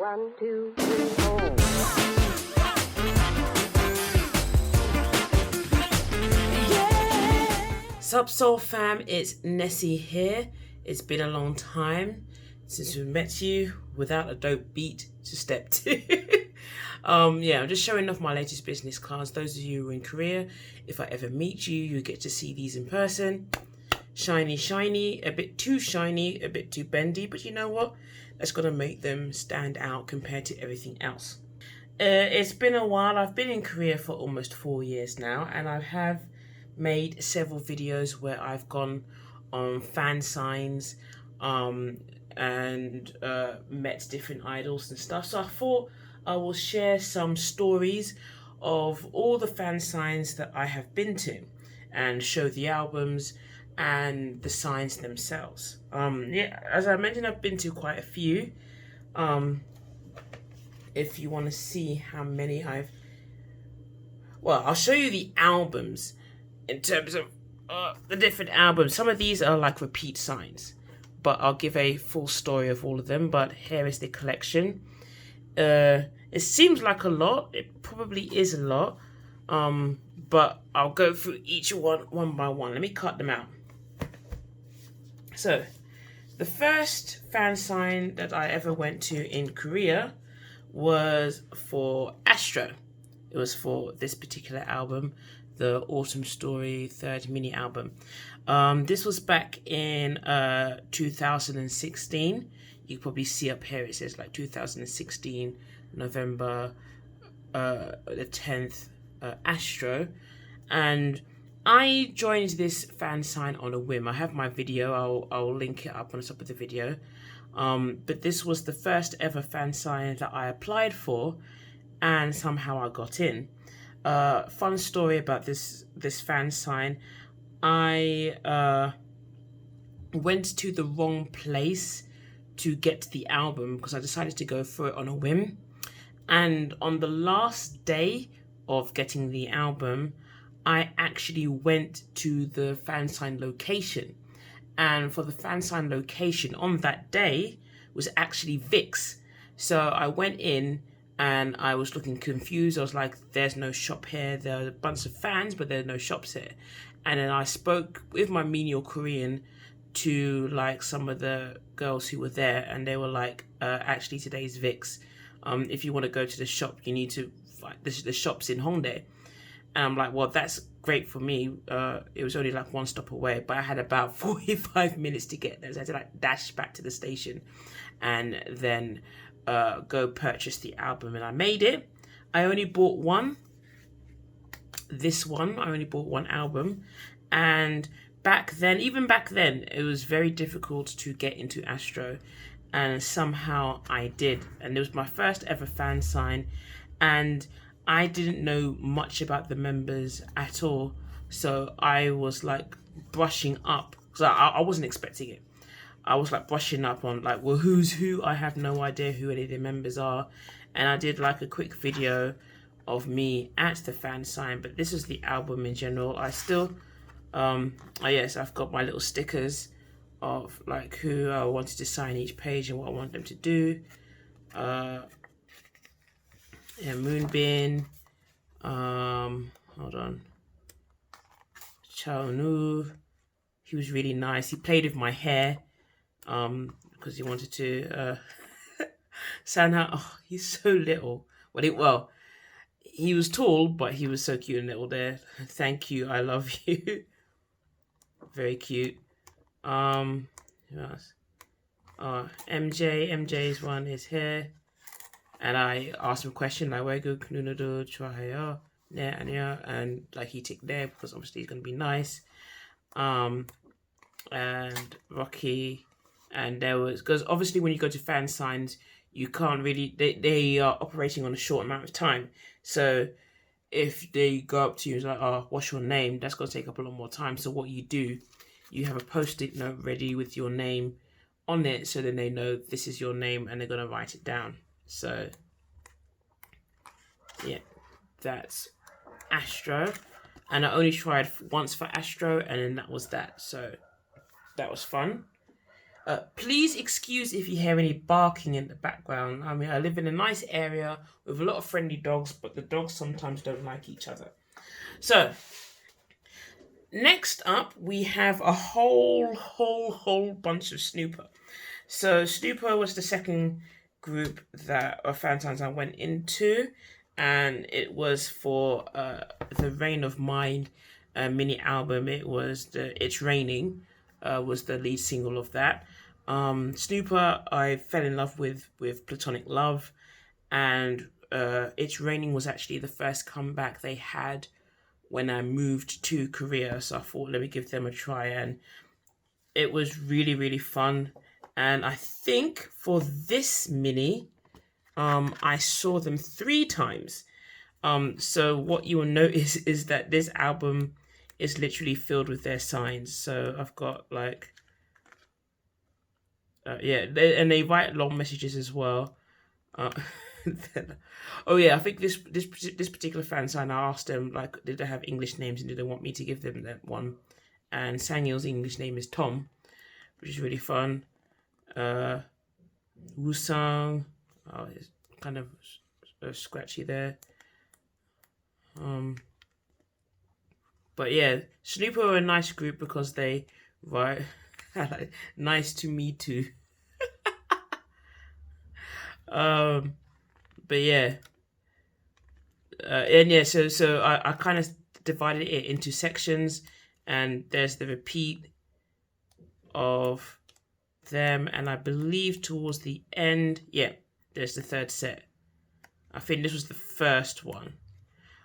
1, 2, 3, 4. Sup Soul fam, it's Nessie here. It's been a long time since we met you without a dope beat to step to. Yeah, I'm just showing off my latest business cards. Those of you who are in Korea, if I ever meet you, you get to see these in person. Shiny, shiny, a bit too shiny, a bit too bendy, but you know what? That's gonna make them stand out compared to everything else. It's been a while. I've been in Korea for almost 4 years now, and I have made several videos where I've gone on Fansigns and met different idols and stuff. So I thought I will share some stories of all the Fansigns that I have been to and show the albums and the signs themselves. Yeah, as I mentioned, I've been to quite a few. If you want to see how many I'll show you the albums in terms of the different albums. Some of these are like repeat signs, but I'll give a full story of all of them. But here is the collection. It seems like a lot. It probably is a lot. But I'll go through each one by one. Let me cut them out. So, the first fan sign that I ever went to in Korea was for Astro. It was for this particular album, the Autumn Story 3rd mini album. This was back in 2016. You can probably see up here it says like 2016 November the 10th Astro, and I joined this fan sign on a whim. I have my video. I'll link it up on the top of the video. But this was the first ever fan sign that I applied for, and somehow I got in. Fun story about this fan sign. I went to the wrong place to get the album because I decided to go for it on a whim. And on the last day of getting the album, I actually went to the fan sign location. And for the fan sign location on that day was actually Vic's. So I went in and I was looking confused. I was like, there's no shop here. There are a bunch of fans, but there are no shops here. And then I spoke with my Meteor Korean to like some of the girls who were there, and they were like, actually today's Vic's. If you want to go to the shop, you need to find the shop's in Hongdae. And I'm like, well, that's great for me. It was only like one stop away, but I had about 45 minutes to get there. So I had to like dash back to the station and then go purchase the album. And I made it. I only bought one. This one, I only bought one album. And even back then, it was very difficult to get into Astro. And somehow I did. And it was my first ever fan sign. And I didn't know much about the members at all. So I was like brushing up. Because I wasn't expecting it. I was like brushing up on like, well, who's who? I have no idea who any of the members are. And I did like a quick video of me at the fan sign. But this is the album in general. I still, yes, I've got my little stickers of like who I wanted to sign each page and what I want them to do. Yeah, Moonbin. Hold on. Chao Nu. He was really nice. He played with my hair. Because he wanted to Sanha. Oh, he's so little. Well, he was tall, but he was so cute and little there. Thank you. I love you. Very cute. Who else? MJ's one is here. And I asked him a question like, where good Knunado Chwahaya, and like he ticked there because obviously he's gonna be nice. And Rocky, and there was, because obviously when you go to fan signs, you can't really, they are operating on a short amount of time. So if they go up to you and like, oh, what's your name? That's gonna take up a lot more time. So what you do, you have a post-it note ready with your name on it, so then they know this is your name and they're gonna write it down. So, yeah, that's Astro. And I only tried once for Astro, and then that was that. So, that was fun. Please excuse if you hear any barking in the background. I mean, I live in a nice area with a lot of friendly dogs, but the dogs sometimes don't like each other. So, next up, we have a whole bunch of Snooper. So, Snooper was the second group that Fansigns I went into, and it was for the Reign of Mind mini album. It was It's Raining was the lead single of that. Snooper, I fell in love with Platonic Love, and It's Raining was actually the first comeback they had when I moved to Korea. So I thought, let me give them a try, and it was really fun. And I think for this mini, I saw them 3 times. So what you will notice is that this album is literally filled with their signs. So I've got like, and they write long messages as well. Oh yeah, I think this particular fan sign, I asked them like, did they have English names and did they want me to give them that one? And Sangil's English name is Tom, which is really fun. Wusang, oh, it's kind of scratchy there. But yeah, Snooper are a nice group because they write nice to me too. But yeah, and yeah, so I kind of divided it into sections, and there's the repeat of them, and I believe towards the end, yeah, there's the third set. I think this was the first one.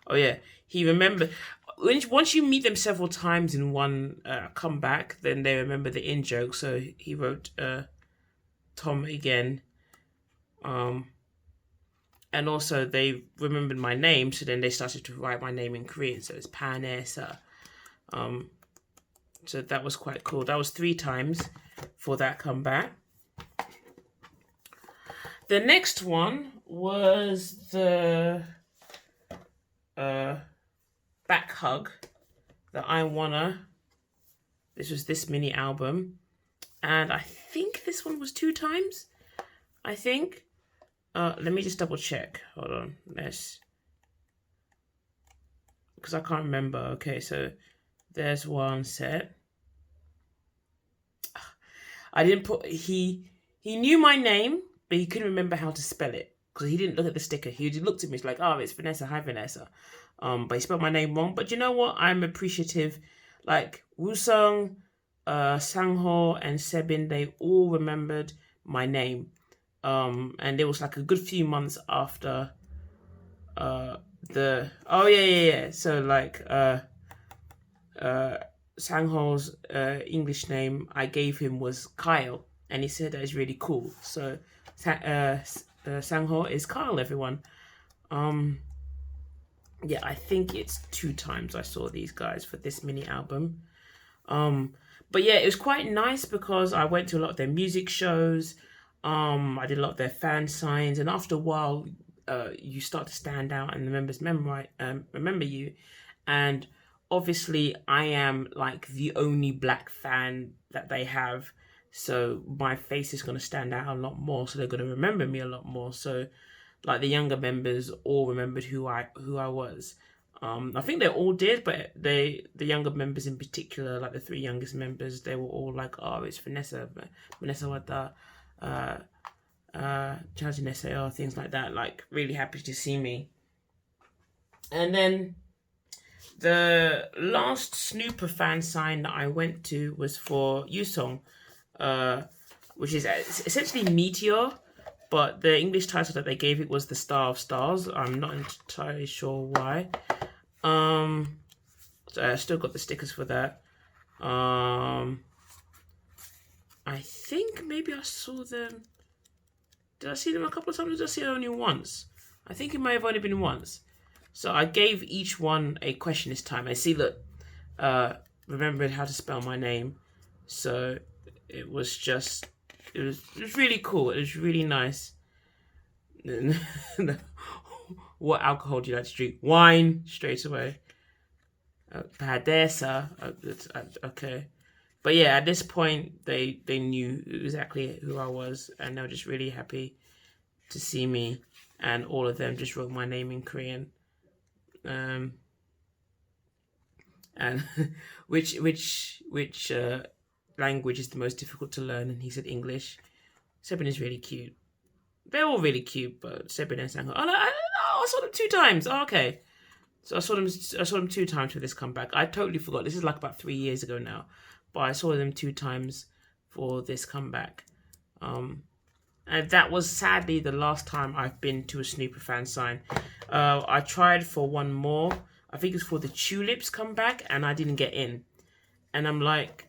Oh yeah, he remembered. Once you meet them several times in one comeback, then they remember the in joke. So he wrote Tom again. And also they remembered my name, so then they started to write my name in Korean. So it's Panessa. So that was quite cool. That was 3 times for that comeback. The next one was the Backhug, the I Wanna. This was this mini album. And I think this one was 2 times. I think. Let me just double check. Hold on. Because I can't remember. Okay, so there's one set. I didn't put... He knew my name, but he couldn't remember how to spell it. Because he didn't look at the sticker. He looked at me, he's like, oh, it's Vanessa. Hi, Vanessa. But he spelled my name wrong. But you know what? I'm appreciative. Like, Wusung, Sangho, and Sebin, they all remembered my name. And it was like a good few months after so like Sangho's English name I gave him was Kyle, and he said that is really cool. So Sangho is Kyle, everyone. Yeah, I think it's 2 times I saw these guys for this mini album. But yeah, it was quite nice because I went to a lot of their music shows. I did a lot of their fan signs, and after a while, you start to stand out, and the members remember you. And obviously, I am like the only black fan that they have, so my face is going to stand out a lot more. So they're going to remember me a lot more. So, like the younger members all remembered who I was. I think they all did, but the younger members in particular, like the 3 youngest members, they were all like, "Oh, it's Vanessa Wata." Charging SAR, things like that, like really happy to see me. And then the last Snooper fan sign that I went to was for Yusong, which is essentially Meteor, but the English title that they gave it was the Star of Stars. I'm not entirely sure why. So I still got the stickers for that. I think maybe I saw them. Did I see them a couple of times? Or did I see them only once? I think it may have only been once. So I gave each one a question this time. I see, look, remembered how to spell my name. So it was really cool. It was really nice. What alcohol do you like to drink? Wine, straight away. Padesa. Okay. But yeah, at this point, they knew exactly who I was, and they were just really happy to see me. And all of them just wrote my name in Korean. And which language is the most difficult to learn? And he said English. Sebin is really cute. They're all really cute, but Sebin and Sang. Oh no, I saw them 2 times. Oh, okay. So I saw them 2 times for this comeback. I totally forgot. This is like about 3 years ago now, but I saw them 2 times for this comeback. And that was sadly the last time I've been to a Snooper fan sign. I tried for one more. I think it's for the Tulips comeback, and I didn't get in. And I'm like,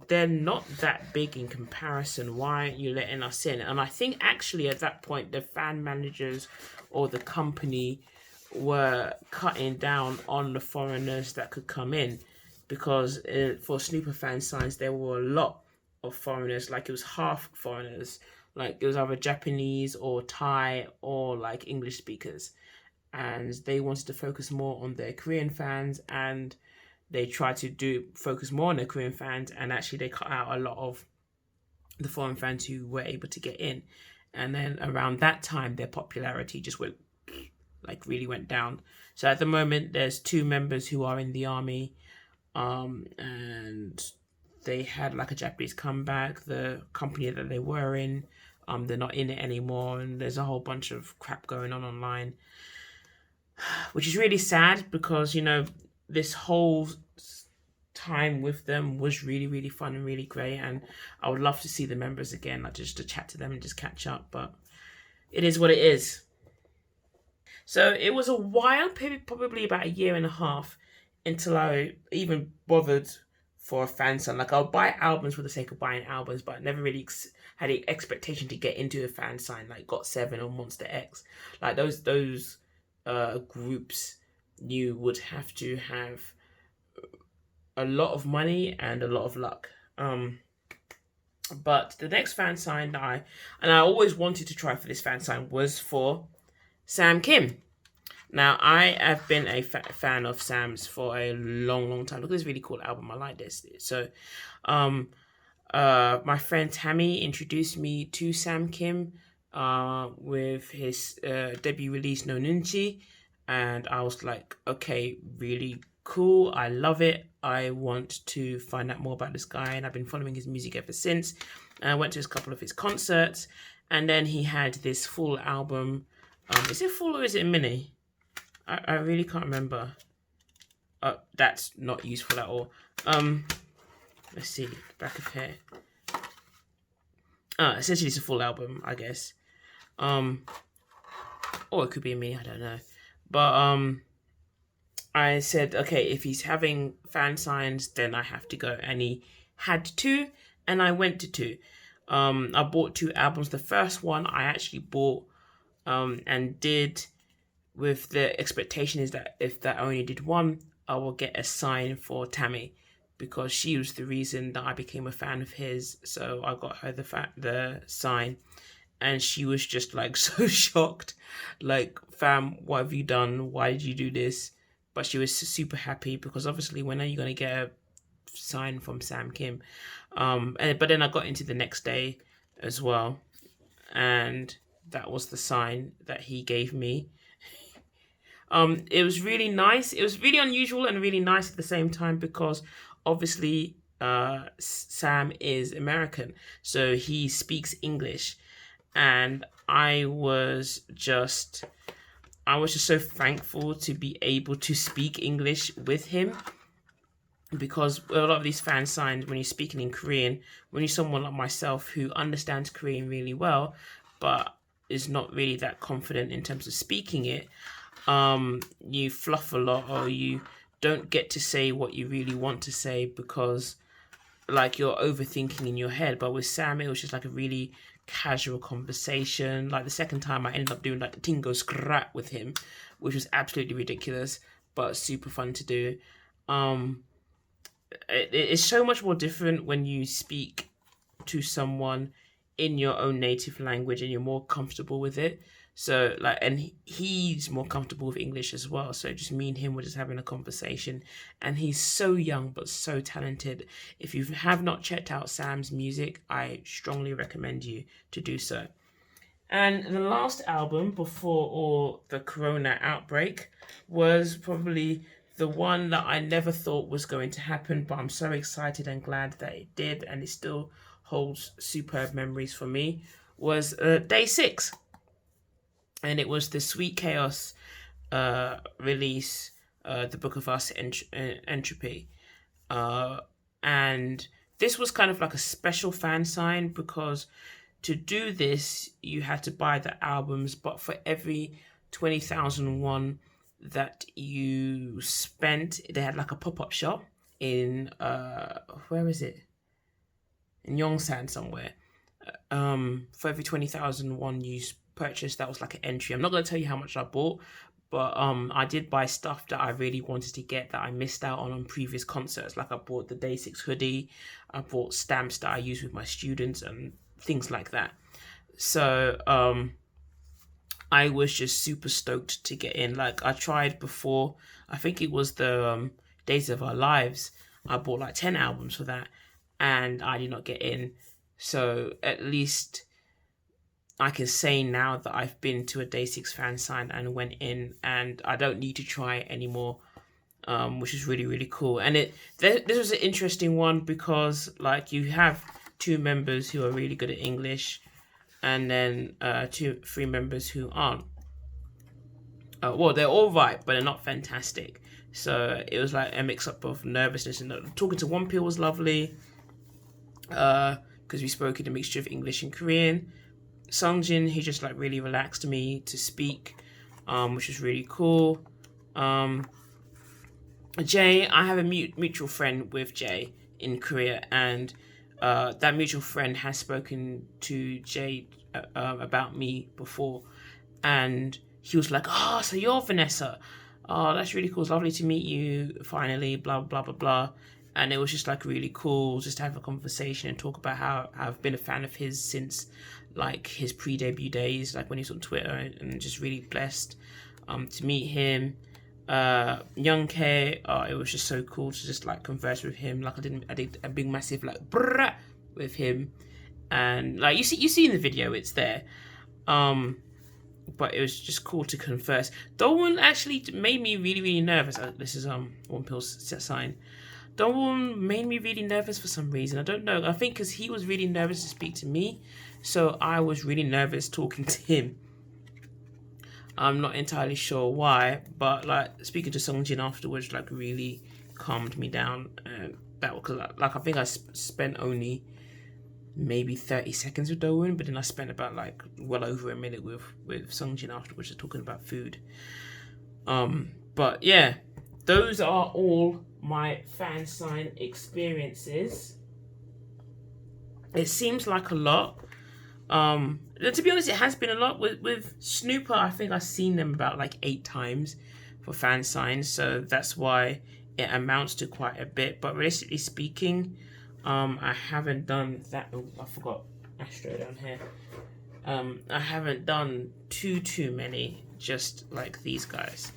they're not that big in comparison. Why aren't you letting us in? And I think actually at that point, the fan managers or the company were cutting down on the foreigners that could come in, because for Snooper fan signs, there were a lot of foreigners. Like it was half foreigners. Like it was either Japanese or Thai or like English speakers. And they wanted to focus more on their Korean fans, and they tried to focus more on their Korean fans, and actually they cut out a lot of the foreign fans who were able to get in. And then around that time, their popularity just really went down. So at the moment, there's 2 members who are in the army, and they had like a Japanese comeback. The company that they were in, they're not in it anymore, and there's a whole bunch of crap going on online, which is really sad because, you know, this whole time with them was really, really fun and really great, and I would love to see the members again, like just to chat to them and just catch up, but it is what it is. So it was a while, probably about 1.5 years, until I even bothered for a fan sign. Like, I'll buy albums for the sake of buying albums, but I never really had the expectation to get into a fan sign like GOT7 or Monster X. Like those groups, you would have to have a lot of money and a lot of luck. But the next fan sign I always wanted to try for this fan sign was for Sam Kim. Now, I have been a fan of Sam's for a long, long time. Look at this really cool album. I like this. So, my friend Tammy introduced me to Sam Kim with his debut release, No Nunchi. And I was like, okay, really cool. I love it. I want to find out more about this guy. And I've been following his music ever since. And I went to a couple of his concerts. And then he had this full album. Is it full or is it mini? I really can't remember. That's not useful at all. Let's see. Back of here. Essentially it's a full album, I guess. Or it could be me, I don't know. But I said, okay, if he's having fan signs, then I have to go. And he had 2, and I went to 2. I bought 2 albums. The first one I actually bought and did with the expectation is that if I only did 1, I will get a sign for Tammy, because she was the reason that I became a fan of his. So I got her the sign. And she was just like so shocked, like, fam, what have you done? Why did you do this? But she was super happy because obviously, when are you going to get a sign from Sam Kim? But then I got into the next day as well, and that was the sign that he gave me. It was really nice. It was really unusual and really nice at the same time, because obviously Sam is American, so he speaks English. And I was just so thankful to be able to speak English with him, because a lot of these fan signs, when you're speaking in Korean, when you're someone like myself who understands Korean really well, but is not really that confident in terms of speaking it, you fluff a lot, or you don't get to say what you really want to say because, like, you're overthinking in your head. But with Sam, it was just like a really casual conversation. Like the second time I ended up doing like the Tingo Scrap with him, which was absolutely ridiculous but super fun to do. It's so much more different when you speak to someone in your own native language and you're more comfortable with it. So like, and he's more comfortable with English as well. So just me and him were just having a conversation, and he's so young but so talented. If you have not checked out Sam's music, I strongly recommend you to do so. And the last album before all the Corona outbreak was probably the one that I never thought was going to happen, but I'm so excited and glad that it did, and it still holds superb memories for me, was DAY6. And it was the Sweet Chaos release, The Book of Us Entropy. And this was kind of like a special fan sign, because to do this, you had to buy the albums, but for every 20,001 that you spent, they had like a pop-up shop in, where is it? In Yongsan somewhere. For every 20,001 you purchased, that was like an entry. I'm not going to tell you how much I bought, but I did buy stuff that I really wanted to get that I missed out on previous concerts. Like I bought the DAY6 hoodie, I bought stamps that I use with my students and things like that. So I was just super stoked to get in. Like I tried before, I think it was the Days of Our Lives, I bought like 10 albums for that and I did not get in. So at least I can say now that I've been to a DAY6 fan sign and went in, and I don't need to try it anymore, which is really, really cool. And this was an interesting one because like you have 2 members who are really good at English, and then 3 members who aren't. Well, they're all right, but they're not fantastic. So it was like a mix-up of nervousness, and talking to One Pill was lovely, because we spoke in a mixture of English and Korean. Sungjin, he just like really relaxed me to speak, which was really cool. Jay, I have a mutual friend with Jay in Korea, and that mutual friend has spoken to Jay about me before, and he was like, "Oh, so you're Vanessa? Oh, that's really cool. It's lovely to meet you finally, blah, blah, blah, blah." And it was just like really cool just to have a conversation and talk about how I've been a fan of his since like his pre-debut days, like when he's on Twitter, and just really blessed to meet him. Young K, it was just so cool to just like converse with him. Like I did a big massive like brrrr with him, and like you see in the video, it's there. But it was just cool to converse. Dongwon actually made me really, really nervous. This is One Pill's sign. Dongwon made me really nervous for some reason. I don't know. I think because he was really nervous to speak to me, so I was really nervous talking to him. I'm not entirely sure why, but like speaking to Sungjin afterwards, like really calmed me down. That because like I think I spent only maybe 30 seconds with Dongwon, but then I spent about like well over a minute with Sungjin afterwards, just talking about food. But yeah, those are all my fan sign experiences. It seems like a lot. To be honest, it has been a lot. With Snuper, I think I've seen them about like 8 times for fan signs, so that's why it amounts to quite a bit. But realistically speaking, I haven't done that. Oh, I forgot Astro down here. I haven't done too many, just like these guys.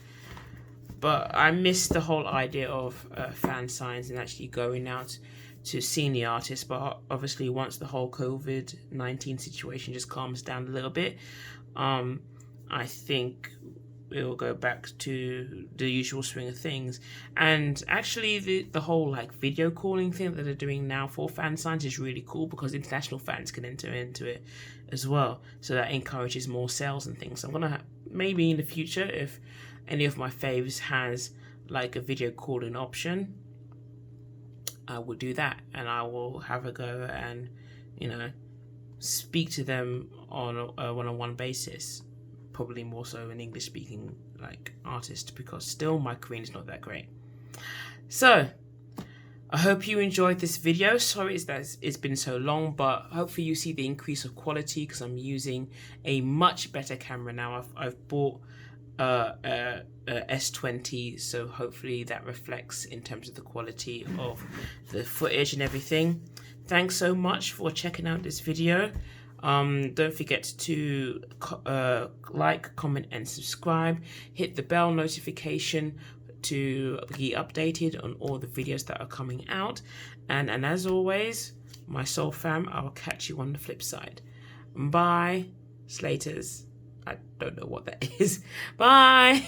But I miss the whole idea of fan signs and actually going out to seeing the artists. But obviously, once the whole COVID-19 situation just calms down a little bit, I think we'll go back to the usual swing of things. And actually, the whole like video calling thing that they're doing now for fan signs is really cool, because international fans can enter into it as well. So that encourages more sales and things. So I'm gonna maybe in the future, if any of my faves has like a video calling option, I will do that, and I will have a go and, you know, speak to them on a one-on-one basis. Probably more so an English-speaking like artist, because still my Korean is not that great. So I hope you enjoyed this video. Sorry it's been so long, but hopefully you see the increase of quality because I'm using a much better camera now. I've bought a S20, so hopefully that reflects in terms of the quality of the footage and everything. Thanks so much for checking out this video. Don't forget to like, comment, and subscribe. Hit the bell notification to be updated on all the videos that are coming out. And as always, my soul fam, I'll catch you on the flip side. Bye, Slaters. I don't know what that is. Bye.